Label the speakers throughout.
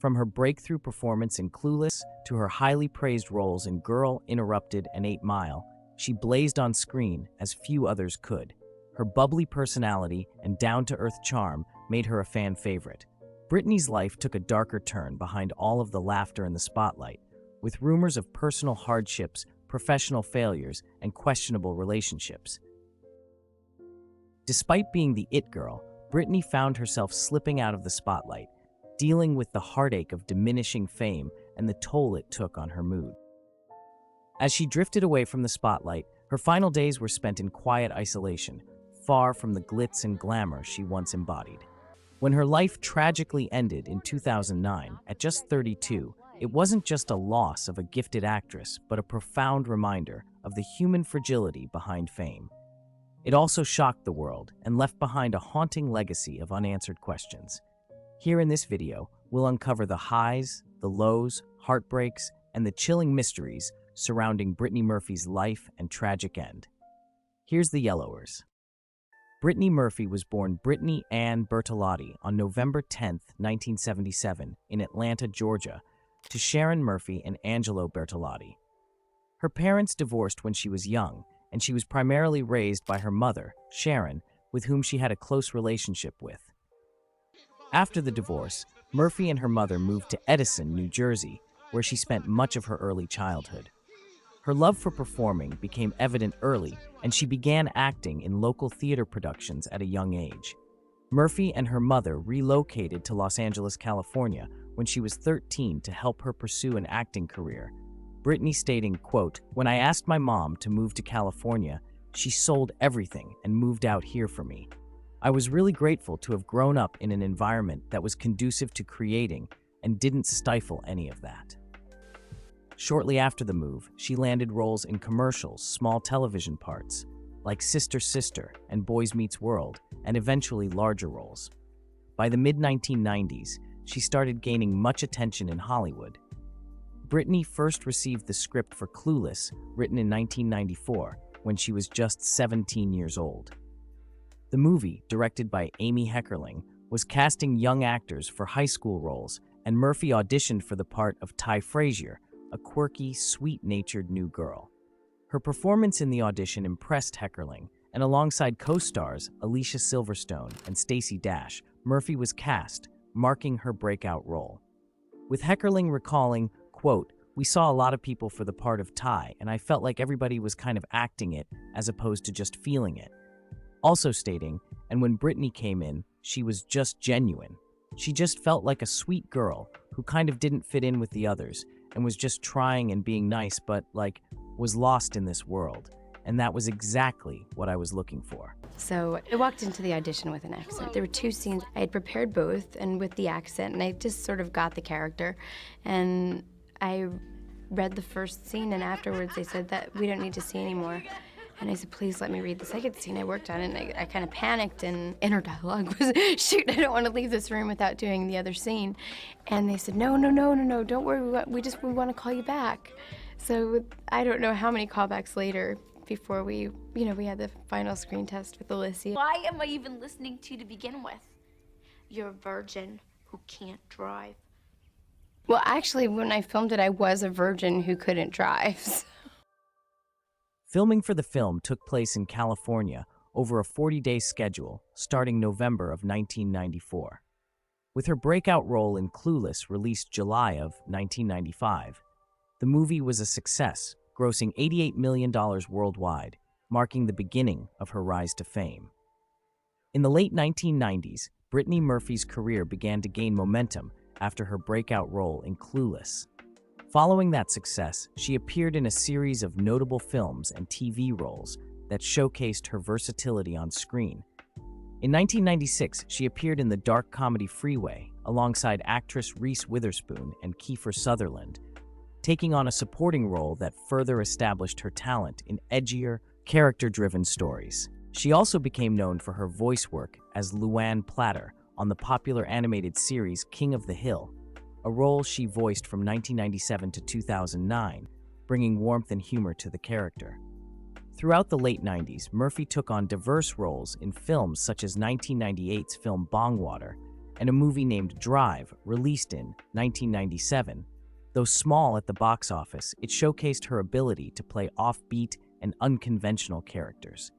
Speaker 1: From her breakthrough performance in Clueless to her highly praised roles in Girl, Interrupted, and 8 Mile, she blazed on screen as few others could. Her bubbly personality and down-to-earth charm made her a fan favorite. Brittany's life took a darker turn behind all of the laughter in the spotlight, with rumors of personal hardships, professional failures, and questionable relationships. Despite being the it girl, Brittany found herself slipping out of the spotlight, dealing with the heartache of diminishing fame and the toll it took on her mood. As she drifted away from the spotlight, her final days were spent in quiet isolation, far from the glitz and glamour she once embodied. When her life tragically ended in 2009, at just 32, it wasn't just a loss of a gifted actress, but a profound reminder of the human fragility behind fame. It also shocked the world and left behind a haunting legacy of unanswered questions. Here in this video, we'll uncover the highs, the lows, heartbreaks, and the chilling mysteries surrounding Brittany Murphy's life and tragic end. Here's the Yellowers. Brittany Murphy was born Brittany Ann Bertolotti on November 10, 1977, in Atlanta, Georgia, to Sharon Murphy and Angelo Bertolotti. Her parents divorced when she was young, and she was primarily raised by her mother, Sharon, with whom she had a close relationship with. After the divorce, Murphy and her mother moved to Edison, New Jersey, where she spent much of her early childhood. Her love for performing became evident early, and she began acting in local theater productions at a young age. Murphy and her mother relocated to Los Angeles, California, when she was 13 to help her pursue an acting career. Brittany stating, quote, "When I asked my mom to move to California, she sold everything and moved out here for me. I was really grateful to have grown up in an environment that was conducive to creating and didn't stifle any of that." Shortly after the move, she landed roles in commercials, small television parts, like Sister Sister and Boys Meets World, and eventually larger roles. By the mid-1990s, she started gaining much attention in Hollywood. Brittany first received the script for Clueless, written in 1994, when she was just 17 years old. The movie, directed by Amy Heckerling, was casting young actors for high school roles, and Murphy auditioned for the part of Ty Frazier, a quirky, sweet-natured new girl. Her performance in the audition impressed Heckerling, and alongside co-stars Alicia Silverstone and Stacey Dash, Murphy was cast, marking her breakout role. With Heckerling recalling, quote, "We saw a lot of people for the part of Ty, and I felt like everybody was kind of acting it as opposed to just feeling it." Also stating, "And when Brittany came in, she was just genuine. She just felt like a sweet girl who kind of didn't fit in with the others, and was just trying and being nice, but, was lost in this world. And that was exactly what I was looking for."
Speaker 2: So I walked into the audition with an accent. There were 2 scenes. I had prepared both, and with the accent, and I just sort of got the character. And I read the first scene, and afterwards they said that we don't need to see anymore. And I said, "Please let me read the second scene." I worked on it, and I kind of panicked, and inner dialogue was, shoot, I don't want to leave this room without doing the other scene. And they said, no, don't worry, we want to call you back. So I don't know how many callbacks later before we had the final screen test with Alicia.
Speaker 3: Why am I even listening to you to begin with? You're a virgin who can't drive.
Speaker 2: Well, actually, when I filmed it, I was a virgin who couldn't drive.
Speaker 1: Filming for the film took place in California over a 40-day schedule starting November of 1994. With her breakout role in Clueless released July of 1995, the movie was a success, grossing $88 million worldwide, marking the beginning of her rise to fame. In the late 1990s, Brittany Murphy's career began to gain momentum after her breakout role in Clueless. Following that success, she appeared in a series of notable films and TV roles that showcased her versatility on screen. In 1996, she appeared in the dark comedy Freeway alongside actress Reese Witherspoon and Kiefer Sutherland, taking on a supporting role that further established her talent in edgier, character-driven stories. She also became known for her voice work as Luann Platter on the popular animated series King of the Hill, a role she voiced from 1997 to 2009, bringing warmth and humor to the character. Throughout the late 90s, Murphy took on diverse roles in films such as 1998's film Bongwater and a movie named Drive, released in 1997. Though small at the box office, it showcased her ability to play offbeat and unconventional characters.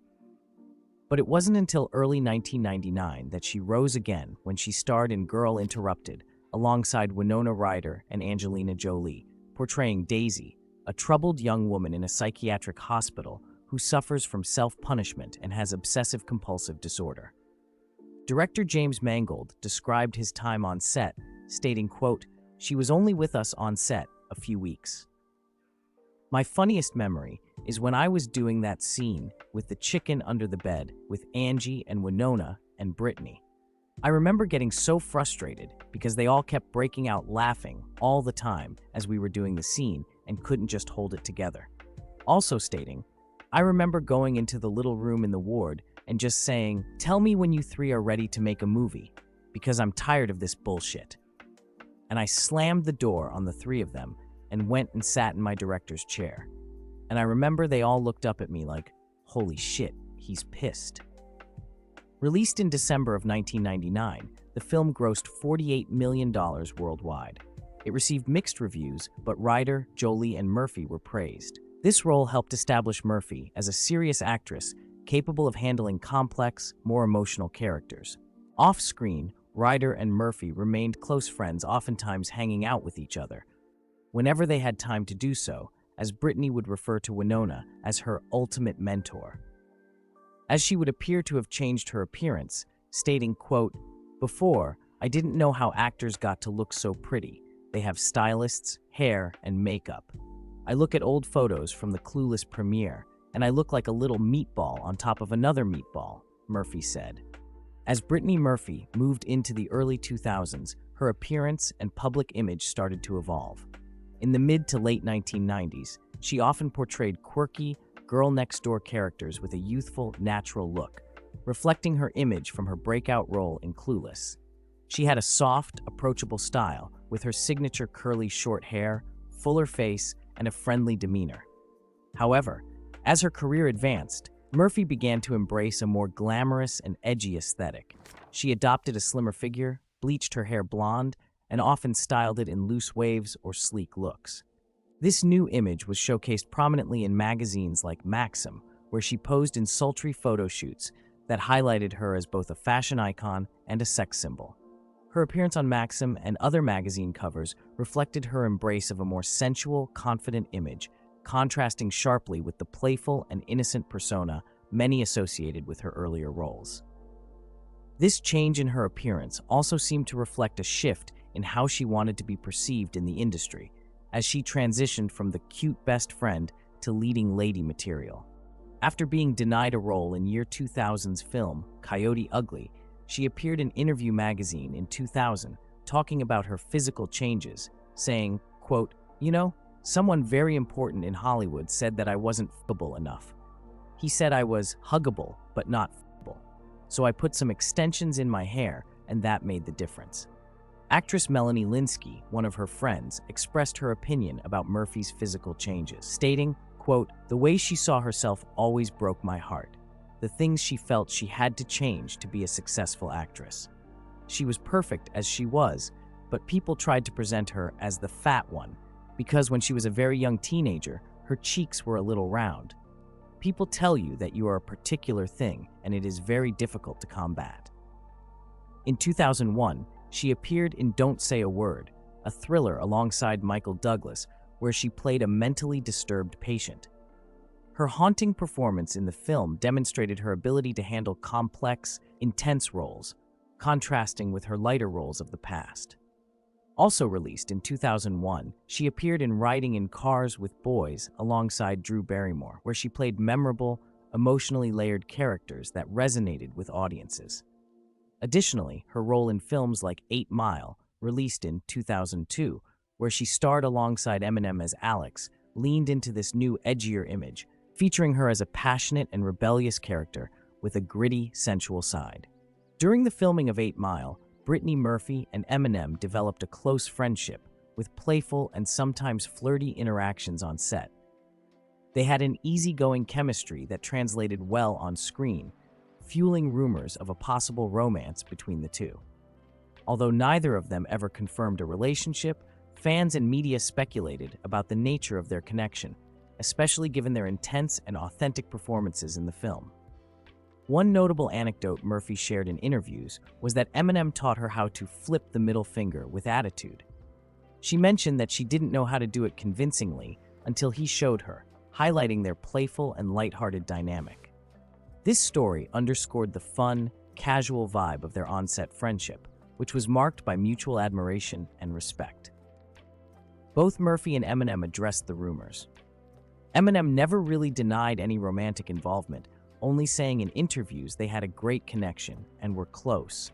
Speaker 1: But it wasn't until early 1999 that she rose again when she starred in Girl Interrupted alongside Winona Ryder and Angelina Jolie, portraying Daisy, a troubled young woman in a psychiatric hospital who suffers from self-punishment and has obsessive-compulsive disorder. Director James Mangold described his time on set, stating, quote, "She was only with us on set a few weeks. My funniest memory is when I was doing that scene with the chicken under the bed with Angie and Winona and Brittany. I remember getting so frustrated because they all kept breaking out laughing all the time as we were doing the scene and couldn't just hold it together." Also stating, "I remember going into the little room in the ward and just saying, 'Tell me when you three are ready to make a movie, because I'm tired of this bullshit.' And I slammed the door on the three of them and went and sat in my director's chair. And I remember they all looked up at me like, 'Holy shit, he's pissed.'" Released in December of 1999, the film grossed $48 million worldwide. It received mixed reviews, but Ryder, Jolie, and Murphy were praised. This role helped establish Murphy as a serious actress capable of handling complex, more emotional characters. Off-screen, Ryder and Murphy remained close friends, oftentimes hanging out with each other whenever they had time to do so, as Brittany would refer to Winona as her ultimate mentor. As she would appear to have changed her appearance, stating, quote, "Before, I didn't know how actors got to look so pretty. They have stylists, hair, and makeup. I look at old photos from the Clueless premiere, and I look like a little meatball on top of another meatball," Murphy said. As Brittany Murphy moved into the early 2000s, her appearance and public image started to evolve. In the mid to late 1990s, she often portrayed quirky, girl-next-door characters with a youthful, natural look, reflecting her image from her breakout role in Clueless. She had a soft, approachable style, with her signature curly short hair, fuller face, and a friendly demeanor. However, as her career advanced, Murphy began to embrace a more glamorous and edgy aesthetic. She adopted a slimmer figure, bleached her hair blonde, and often styled it in loose waves or sleek looks. This new image was showcased prominently in magazines like Maxim, where she posed in sultry photo shoots that highlighted her as both a fashion icon and a sex symbol. Her appearance on Maxim and other magazine covers reflected her embrace of a more sensual, confident image, contrasting sharply with the playful and innocent persona many associated with her earlier roles. This change in her appearance also seemed to reflect a shift in how she wanted to be perceived in the industry, as she transitioned from the cute best friend to leading lady material. After being denied a role in year 2000's film Coyote Ugly, she appeared in Interview magazine in 2000 talking about her physical changes, saying, quote, "You know, someone very important in Hollywood said that I wasn't f***able enough. He said I was huggable, but not f***able. So I put some extensions in my hair, and that made the difference." Actress Melanie Lynskey, one of her friends, expressed her opinion about Murphy's physical changes, stating, quote, "The way she saw herself always broke my heart. The things she felt she had to change to be a successful actress. She was perfect as she was, but people tried to present her as the fat one, because when she was a very young teenager, her cheeks were a little round. People tell you that you are a particular thing, and it is very difficult to combat." In 2001, she appeared in Don't Say a Word, a thriller alongside Michael Douglas, where she played a mentally disturbed patient. Her haunting performance in the film demonstrated her ability to handle complex, intense roles, contrasting with her lighter roles of the past. Also released in 2001, she appeared in Riding in Cars with Boys alongside Drew Barrymore, where she played memorable, emotionally layered characters that resonated with audiences. Additionally, her role in films like 8 Mile, released in 2002, where she starred alongside Eminem as Alex, leaned into this new, edgier image, featuring her as a passionate and rebellious character with a gritty, sensual side. During the filming of 8 Mile, Brittany Murphy and Eminem developed a close friendship, with playful and sometimes flirty interactions on set. They had an easygoing chemistry that translated well on screen, fueling rumors of a possible romance between the two. Although neither of them ever confirmed a relationship, fans and media speculated about the nature of their connection, especially given their intense and authentic performances in the film. One notable anecdote Murphy shared in interviews was that Eminem taught her how to flip the middle finger with attitude. She mentioned that she didn't know how to do it convincingly until he showed her, highlighting their playful and lighthearted dynamic. This story underscored the fun, casual vibe of their on-set friendship, which was marked by mutual admiration and respect. Both Murphy and Eminem addressed the rumors. Eminem never really denied any romantic involvement, only saying in interviews they had a great connection and were close.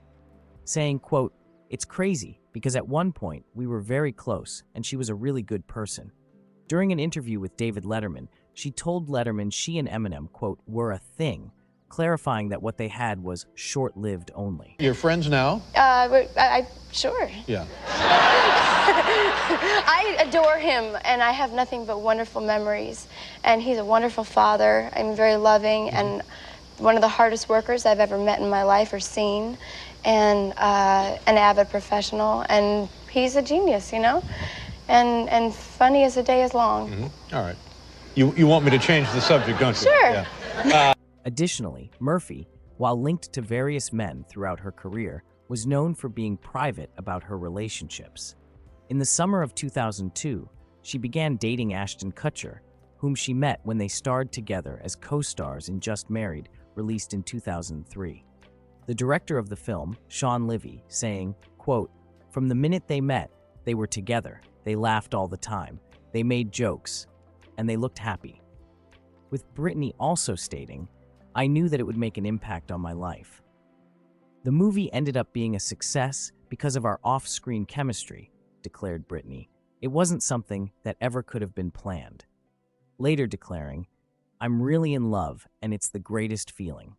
Speaker 1: Saying, quote, "It's crazy because at one point we were very close and she was a really good person." During an interview with David Letterman, she told Letterman she and Eminem, quote, "were a thing," clarifying that what they had was short-lived only.
Speaker 4: You're friends now?
Speaker 2: Sure.
Speaker 4: Yeah.
Speaker 2: I adore him, and I have nothing but wonderful memories. And he's a wonderful father. I'm very loving, and one of the hardest workers I've ever met in my life or seen, and an avid professional. And he's a genius, you know? And funny as the day is long.
Speaker 4: Mm-hmm. All right. You want me to change the subject, don't you?
Speaker 2: Sure.
Speaker 4: Yeah.
Speaker 1: Additionally, Murphy, while linked to various men throughout her career, was known for being private about her relationships. In the summer of 2002, she began dating Ashton Kutcher, whom she met when they starred together as co-stars in Just Married, released in 2003. The director of the film, Sean Livy, saying, quote, "From the minute they met, they were together, they laughed all the time, they made jokes, and they looked happy." With Brittany also stating, "I knew that it would make an impact on my life." The movie ended up being a success because of our off-screen chemistry, declared Brittany. "It wasn't something that ever could have been planned." Later declaring, "I'm really in love, and it's the greatest feeling."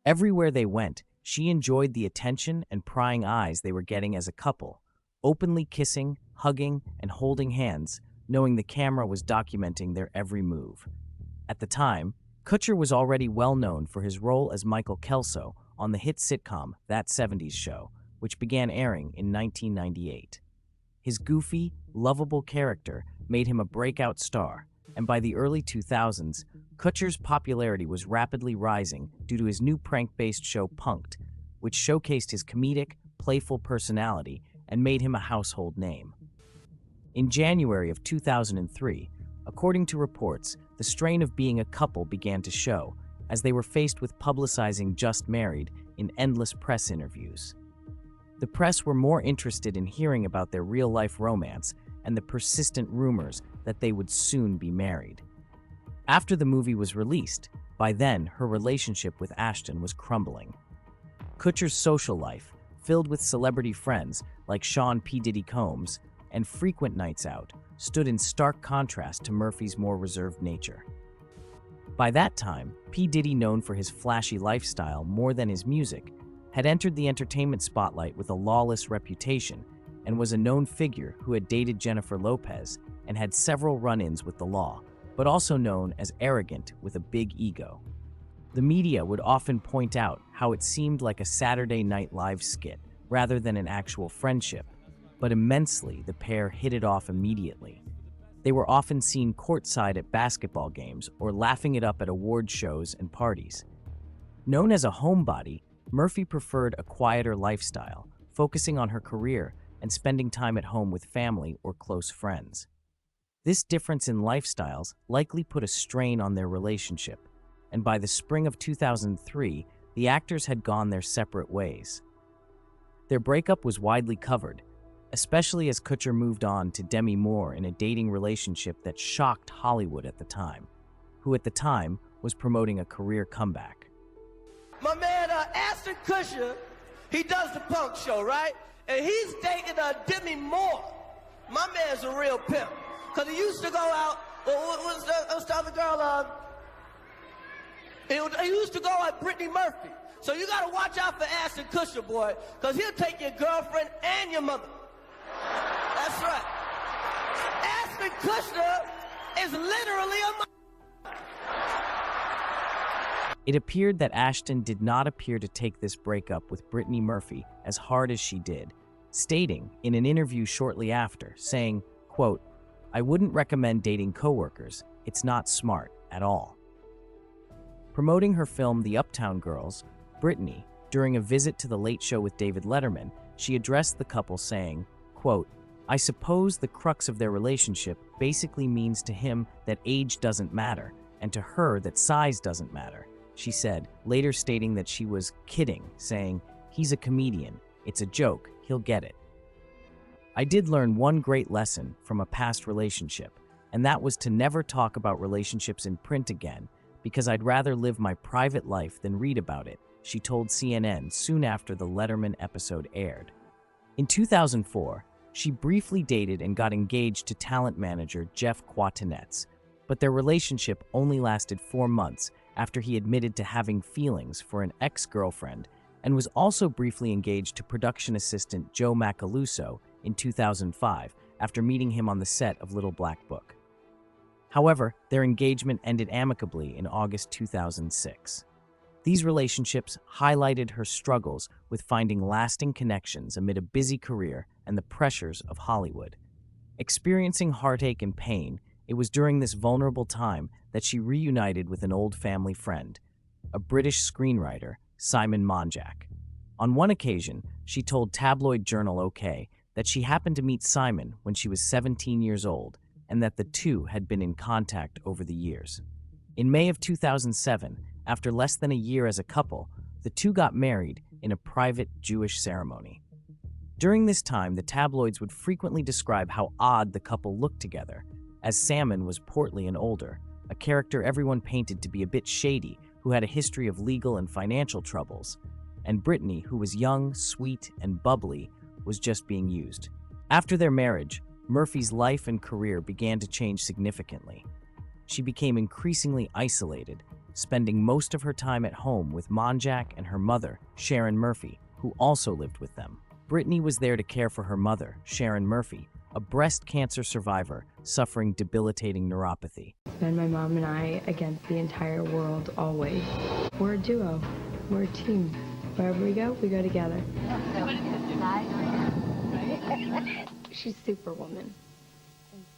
Speaker 1: Everywhere they went, she enjoyed the attention and prying eyes they were getting as a couple, openly kissing, hugging, and holding hands, knowing the camera was documenting their every move. At the time, Kutcher was already well known for his role as Michael Kelso on the hit sitcom That 70s Show, which began airing in 1998. His goofy, lovable character made him a breakout star, and by the early 2000s, Kutcher's popularity was rapidly rising due to his new prank-based show Punk'd, which showcased his comedic, playful personality and made him a household name. In January of 2003, according to reports, the strain of being a couple began to show, as they were faced with publicizing Just Married in endless press interviews. The press were more interested in hearing about their real-life romance and the persistent rumors that they would soon be married. After the movie was released, by then her relationship with Ashton was crumbling. Kutcher's social life, filled with celebrity friends like Sean P. Diddy Combs and frequent nights out, stood in stark contrast to Murphy's more reserved nature. By that time, P. Diddy, known for his flashy lifestyle more than his music, had entered the entertainment spotlight with a lawless reputation and was a known figure who had dated Jennifer Lopez and had several run-ins with the law, but also known as arrogant with a big ego. The media would often point out how it seemed like a Saturday Night Live skit rather than an actual friendship, but immensely the pair hit it off immediately. They were often seen courtside at basketball games or laughing it up at award shows and parties. Known as a homebody, Murphy preferred a quieter lifestyle, focusing on her career and spending time at home with family or close friends. This difference in lifestyles likely put a strain on their relationship, and by the spring of 2003, the actors had gone their separate ways. Their breakup was widely covered, especially as Kutcher moved on to Demi Moore in a dating relationship that shocked Hollywood at the time, who at the time was promoting a career comeback.
Speaker 5: My man Ashton Kutcher, he does the punk show, right? And he's dating Demi Moore. My man's a real pimp. Because he used to go out, what's the other girl? He used to go at Brittany Murphy. So you got to watch out for Ashton Kutcher, boy, because he'll take your girlfriend and your mother. That's right. Ashton Kutcher is literally a
Speaker 1: It appeared that Ashton did not appear to take this breakup with Brittany Murphy as hard as she did, stating in an interview shortly after, saying, quote, "I wouldn't recommend dating coworkers. It's not smart at all." Promoting her film The Uptown Girls, Brittany, during a visit to The Late Show with David Letterman, she addressed the couple saying, quote, "I suppose the crux of their relationship basically means to him that age doesn't matter, and to her that size doesn't matter," she said, later stating that she was kidding, saying, "He's a comedian. It's a joke. He'll get it." I did learn one great lesson from a past relationship, and that was to never talk about relationships in print again, because I'd rather live my private life than read about it, she told CNN soon after the Letterman episode aired. In 2004, she briefly dated and got engaged to talent manager Jeff Quatinetz, but their relationship only lasted 4 months after he admitted to having feelings for an ex-girlfriend and was also briefly engaged to production assistant Joe Macaluso in 2005 after meeting him on the set of Little Black Book. However, their engagement ended amicably in August 2006. These relationships highlighted her struggles with finding lasting connections amid a busy career and the pressures of Hollywood. Experiencing heartache and pain, it was during this vulnerable time that she reunited with an old family friend, a British screenwriter, Simon Monjack. On one occasion, she told tabloid journal OK that she happened to meet Simon when she was 17 years old and that the two had been in contact over the years. In May of 2007, after less than a year as a couple, the two got married in a private Jewish ceremony. During this time, the tabloids would frequently describe how odd the couple looked together, as Simon was portly and older, a character everyone painted to be a bit shady who had a history of legal and financial troubles, and Brittany, who was young, sweet, and bubbly, was just being used. After their marriage, Murphy's life and career began to change significantly. She became increasingly isolated, spending most of her time at home with Monjack and her mother, Sharon Murphy, who also lived with them. Brittany was there to care for her mother, Sharon Murphy, a breast cancer survivor suffering debilitating neuropathy.
Speaker 2: Spend my mom and I against the entire world, always. We're a duo. We're a team. Wherever we go together. She's Superwoman.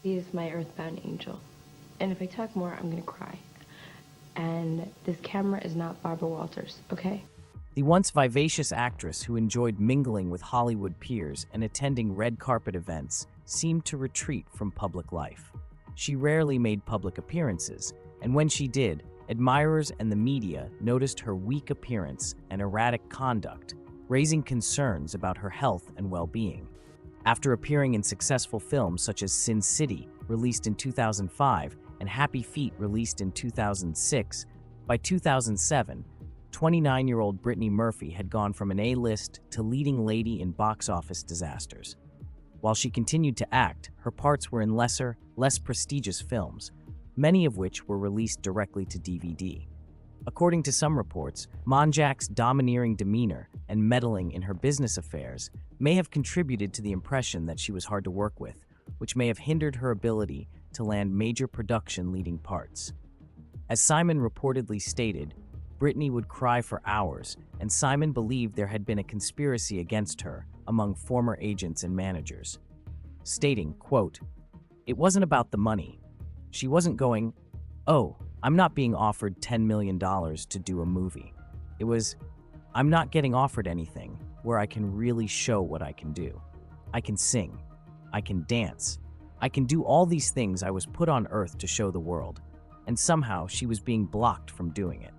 Speaker 2: She is my earthbound angel. And if I talk more, I'm gonna cry. And this camera is not Barbara Walters, okay?
Speaker 1: The once vivacious actress who enjoyed mingling with Hollywood peers and attending red carpet events seemed to retreat from public life. She rarely made public appearances, and when she did, admirers and the media noticed her weak appearance and erratic conduct, raising concerns about her health and well-being. After appearing in successful films such as Sin City, released in 2005, and Happy Feet, released in 2006, by 2007, 29-year-old Brittany Murphy had gone from an A-list to leading lady in box office disasters. While she continued to act, her parts were in lesser, less prestigious films, many of which were released directly to DVD. According to some reports, Monjack's domineering demeanor and meddling in her business affairs may have contributed to the impression that she was hard to work with, which may have hindered her ability to land major production leading parts. As Simon reportedly stated, Brittany would cry for hours, and Simon believed there had been a conspiracy against her among former agents and managers, stating, quote, "It wasn't about the money. She wasn't going, 'Oh, I'm not being offered $10 million to do a movie.' It was, 'I'm not getting offered anything where I can really show what I can do. I can sing. I can dance. I can do all these things I was put on earth to show the world,' and somehow she was being blocked from doing it."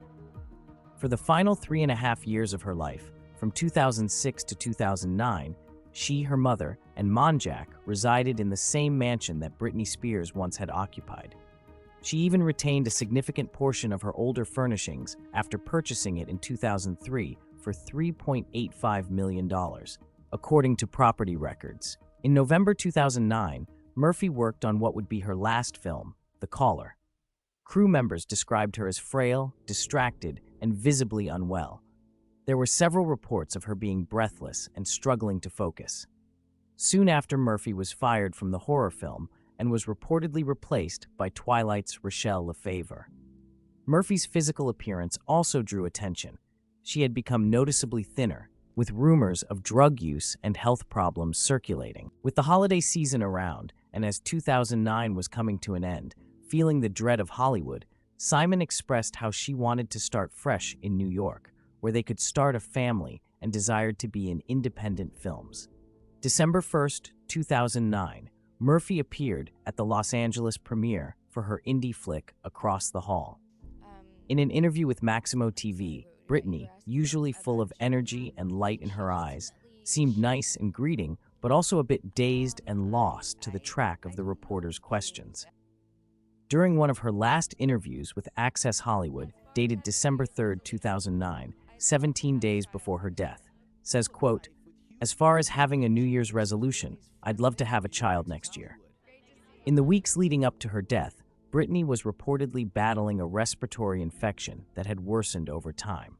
Speaker 1: For the final 3.5 years of her life, from 2006 to 2009, she, her mother, and Monjack resided in the same mansion that Britney Spears once had occupied. She even retained a significant portion of her older furnishings after purchasing it in 2003 for $3.85 million, according to property records. In November 2009, Murphy worked on what would be her last film, The Caller. Crew members described her as frail, distracted, and visibly unwell. There were several reports of her being breathless and struggling to focus. Soon after, Murphy was fired from the horror film and was reportedly replaced by Twilight's Rochelle Lefevre. Murphy's physical appearance also drew attention. She had become noticeably thinner, with rumors of drug use and health problems circulating. With the holiday season around, and as 2009 was coming to an end, feeling the dread of Hollywood, Simon expressed how she wanted to start fresh in New York, where they could start a family and desired to be in independent films. December 1st, 2009, Murphy appeared at the Los Angeles premiere for her indie flick Across the Hall. In an interview with Maximo TV, Brittany, usually full of energy and light in her eyes, seemed nice and greeting, but also a bit dazed and lost to the track of the reporter's questions. During one of her last interviews with Access Hollywood, dated December 3, 2009, 17 days before her death, says, quote, "As far as having a New Year's resolution, I'd love to have a child next year." In the weeks leading up to her death, Brittany was reportedly battling a respiratory infection that had worsened over time.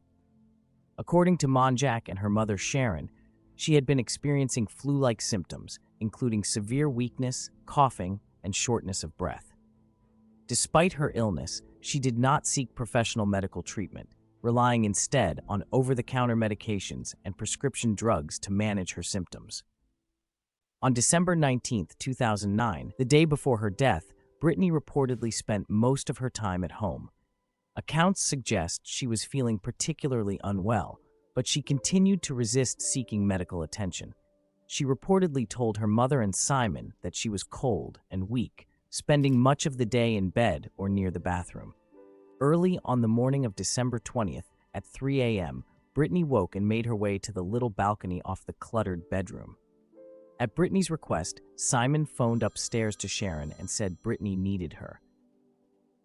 Speaker 1: According to Monjack and her mother Sharon, she had been experiencing flu-like symptoms, including severe weakness, coughing, and shortness of breath. Despite her illness, she did not seek professional medical treatment, relying instead on over-the-counter medications and prescription drugs to manage her symptoms. On December 19, 2009, the day before her death, Brittany reportedly spent most of her time at home. Accounts suggest she was feeling particularly unwell, but she continued to resist seeking medical attention. She reportedly told her mother and Simon that she was cold and weak, spending much of the day in bed or near the bathroom. Early on the morning of December 20th, at 3 a.m., Brittany woke and made her way to the little balcony off the cluttered bedroom. At Brittany's request, Simon phoned upstairs to Sharon and said Brittany needed her.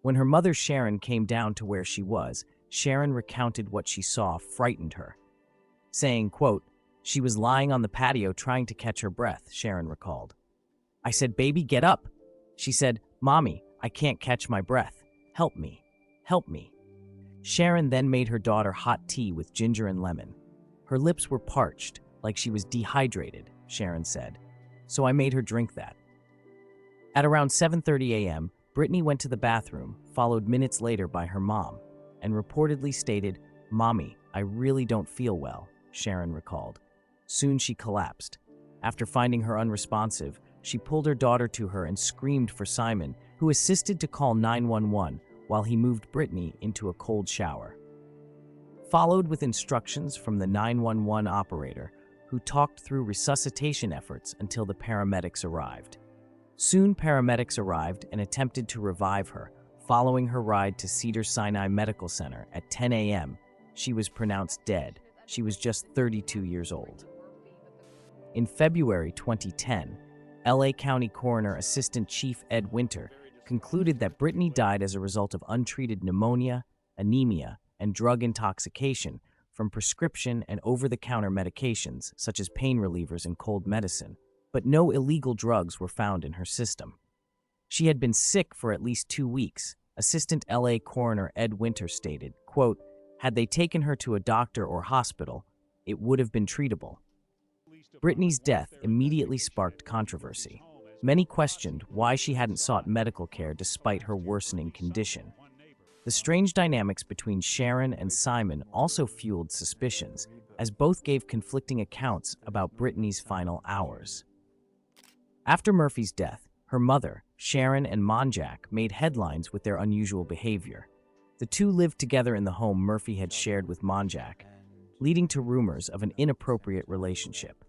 Speaker 1: When her mother Sharon came down to where she was, Sharon recounted what she saw frightened her, saying, quote, "She was lying on the patio trying to catch her breath," Sharon recalled. "I said, 'Baby, get up.' She said, 'Mommy, I can't catch my breath. Help me. Help me.'" Sharon then made her daughter hot tea with ginger and lemon. "Her lips were parched, like she was dehydrated," Sharon said, "so I made her drink that." At around 7:30 a.m., Brittany went to the bathroom, followed minutes later by her mom, and reportedly stated, "Mommy, I really don't feel well," Sharon recalled. Soon she collapsed. After finding her unresponsive, she pulled her daughter to her and screamed for Simon, who assisted to call 911 while he moved Brittany into a cold shower. Followed with instructions from the 911 operator, who talked through resuscitation efforts until the paramedics arrived. Soon paramedics arrived and attempted to revive her. Following her ride to Cedars-Sinai Medical Center at 10 a.m., she was pronounced dead. She was just 32 years old. In February 2010, LA County Coroner Assistant Chief Ed Winter concluded that Brittany died as a result of untreated pneumonia, anemia, and drug intoxication from prescription and over-the-counter medications such as pain relievers and cold medicine, but no illegal drugs were found in her system. She had been sick for at least 2 weeks. Assistant LA Coroner Ed Winter stated, quote, "Had they taken her to a doctor or hospital, it would have been treatable." Brittany's death immediately sparked controversy. Many questioned why she hadn't sought medical care despite her worsening condition. The strange dynamics between Sharon and Simon also fueled suspicions, as both gave conflicting accounts about Brittany's final hours. After Murphy's death, her mother, Sharon, and Monjack made headlines with their unusual behavior. The two lived together in the home Murphy had shared with Monjack, leading to rumors of an inappropriate relationship.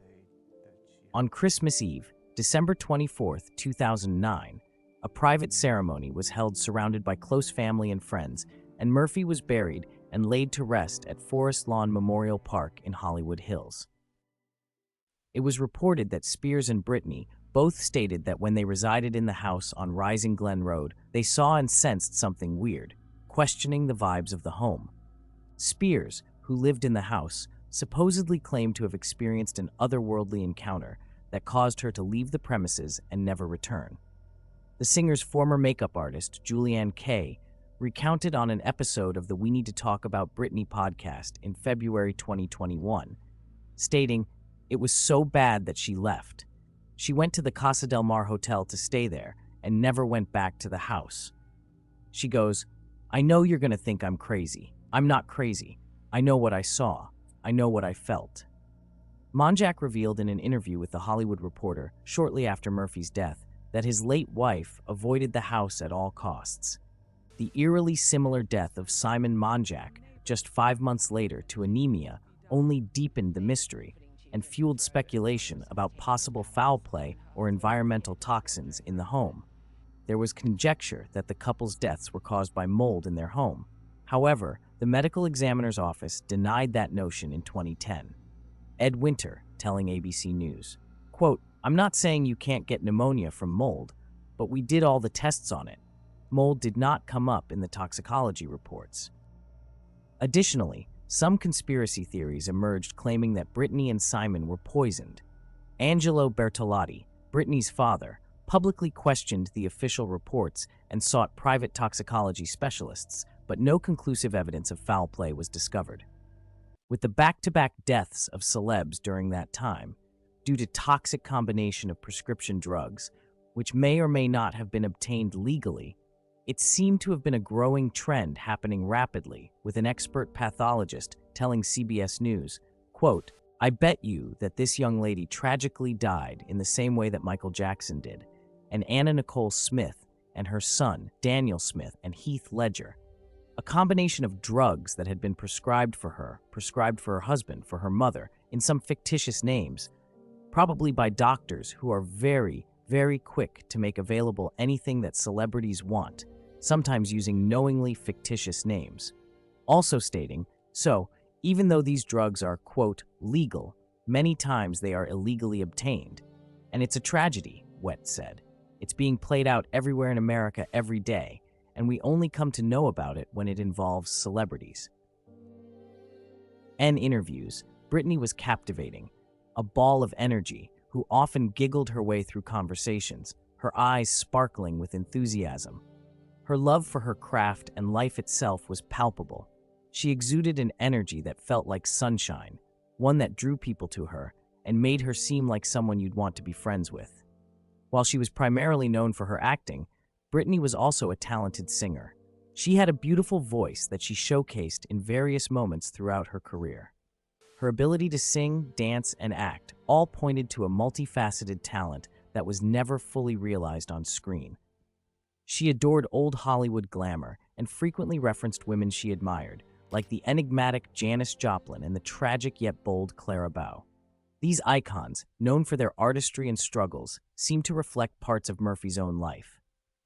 Speaker 1: On Christmas Eve, December 24, 2009, a private ceremony was held surrounded by close family and friends, and Murphy was buried and laid to rest at Forest Lawn Memorial Park in Hollywood Hills. It was reported that Spears and Brittany both stated that when they resided in the house on Rising Glen Road, they saw and sensed something weird, questioning the vibes of the home. Spears, who lived in the house, supposedly claimed to have experienced an otherworldly encounter that caused her to leave the premises and never return. The singer's former makeup artist, Julianne Kay, recounted on an episode of the We Need to Talk About Brittany podcast in February 2021, stating, "It was so bad that she left. She went to the Casa del Mar Hotel to stay there and never went back to the house." She goes, I know you're going to think I'm crazy. I'm not crazy. I know what I saw. I know what I felt. Monjack revealed in an interview with The Hollywood Reporter shortly after Murphy's death that his late wife avoided the house at all costs. The eerily similar death of Simon Monjack just 5 months later to anemia only deepened the mystery and fueled speculation about possible foul play or environmental toxins in the home. There was conjecture that the couple's deaths were caused by mold in their home. However, the medical examiner's office denied that notion in 2010. Ed Winter telling ABC News, quote, "I'm not saying you can't get pneumonia from mold, but we did all the tests on it. Mold did not come up in the toxicology reports." Additionally, some conspiracy theories emerged claiming that Brittany and Simon were poisoned. Angelo Bertolotti, Brittany's father, publicly questioned the official reports and sought private toxicology specialists, but no conclusive evidence of foul play was discovered. With the back-to-back deaths of celebs during that time, due to toxic combination of prescription drugs, which may or may not have been obtained legally, it seemed to have been a growing trend happening rapidly, with an expert pathologist telling CBS News, quote, "I bet you that this young lady tragically died in the same way that Michael Jackson did, and Anna Nicole Smith and her son, Daniel Smith, and Heath Ledger. A combination of drugs that had been prescribed for her husband, for her mother, in some fictitious names, probably by doctors who are very, very quick to make available anything that celebrities want, sometimes using knowingly fictitious names." Also stating, so, even though these drugs are, quote, "legal," many times they are illegally obtained. And it's a tragedy, Wett said. It's being played out everywhere in America every day, and we only come to know about it when it involves celebrities. In interviews, Brittany was captivating, a ball of energy who often giggled her way through conversations, her eyes sparkling with enthusiasm. Her love for her craft and life itself was palpable. She exuded an energy that felt like sunshine, one that drew people to her and made her seem like someone you'd want to be friends with. While she was primarily known for her acting, Brittany was also a talented singer. She had a beautiful voice that she showcased in various moments throughout her career. Her ability to sing, dance, and act all pointed to a multifaceted talent that was never fully realized on screen. She adored old Hollywood glamour and frequently referenced women she admired, like the enigmatic Janis Joplin and the tragic yet bold Clara Bow. These icons, known for their artistry and struggles, seemed to reflect parts of Murphy's own life.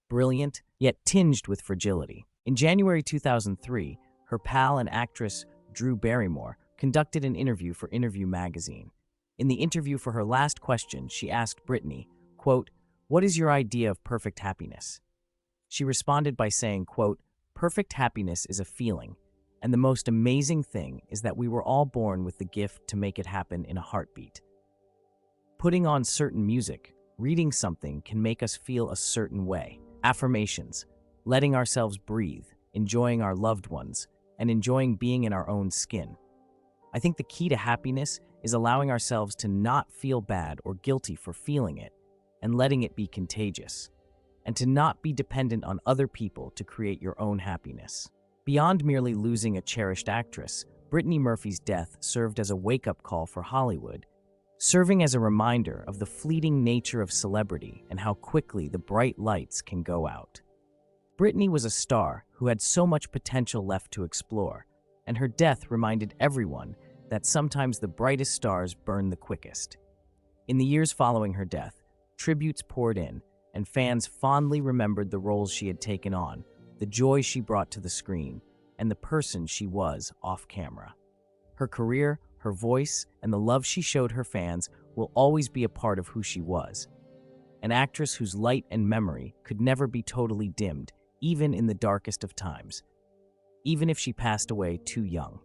Speaker 1: Brilliant, yet tinged with fragility. In January 2003, her pal and actress Drew Barrymore conducted an interview for Interview magazine. In the interview for her last question, she asked Brittany, quote, "What is your idea of perfect happiness?" She responded by saying, quote, "Perfect happiness is a feeling, and the most amazing thing is that we were all born with the gift to make it happen in a heartbeat. Putting on certain music, reading something can make us feel a certain way. Affirmations, letting ourselves breathe, enjoying our loved ones, and enjoying being in our own skin. I think the key to happiness is allowing ourselves to not feel bad or guilty for feeling it, and letting it be contagious, and to not be dependent on other people to create your own happiness." Beyond merely losing a cherished actress, Brittany Murphy's death served as a wake-up call for Hollywood, serving as a reminder of the fleeting nature of celebrity and how quickly the bright lights can go out. Brittany was a star who had so much potential left to explore, and her death reminded everyone that sometimes the brightest stars burn the quickest. In the years following her death, tributes poured in, and fans fondly remembered the roles she had taken on, the joy she brought to the screen, and the person she was off camera. Her career, her voice, and the love she showed her fans will always be a part of who she was. An actress whose light and memory could never be totally dimmed, even in the darkest of times, even if she passed away too young.